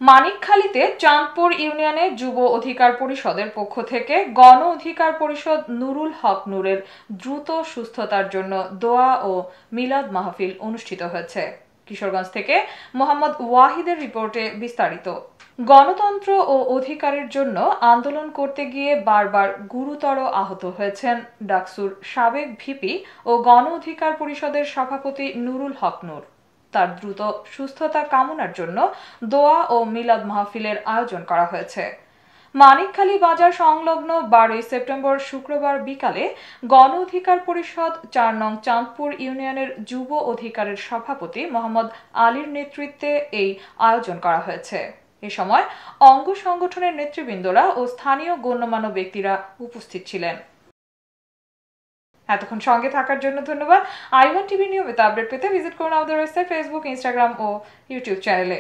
মানিকখালীতে চাঁদপুর ইউনিয়নে যুব অধিকার পরিষদের পক্ষ থেকে গণ অধিকার পরিষদ নুরুল হক নূরের দ্রুত সুস্থতার জন্য দোয়া ও মিলাদ মাহফিল অনুষ্ঠিত হয়েছে। কিশোরগঞ্জ থেকে মোহাম্মদ ওয়াহিদের রিপোর্টে বিস্তারিত। গণতন্ত্র ও অধিকারের জন্য আন্দোলন করতে গিয়ে বারবার গুরুতর আহত হয়েছেন ডাকসুর সাবেক ভিপি ও গণ অধিকার পরিষদের সভাপতি নুরুল হক নূর। তার দ্রুত সুস্থতা কামনার জন্য দোয়া ও মিলাদ মাহফিলের আয়োজন করা হয়েছে। মানিকখালী বাজার সংলগ্ন 12 সেপ্টেম্বর শুক্রবার বিকালে গণ অধিকার পরিষদ 4 নং চাঁদপুর ইউনিয়নের যুব অধিকারের সভাপতি মোহাম্মদ আলীর নেতৃত্বে এই আয়োজন করা হয়েছে। এ সময় অঙ্গ সংগঠনের নেতৃবৃন্দরা ও স্থানীয় গণ্যমান্য ব্যক্তিরা উপস্থিত ছিলেন। এতক্ষণ সঙ্গে থাকার জন্য ধন্যবাদ। i1 টিভি নিয়মিত আপডেট পেতে ভিজিট করুন আমাদের ওয়েবসাইট, ফেসবুক, ইনস্টাগ্রাম ও ইউটিউব চ্যানেলে।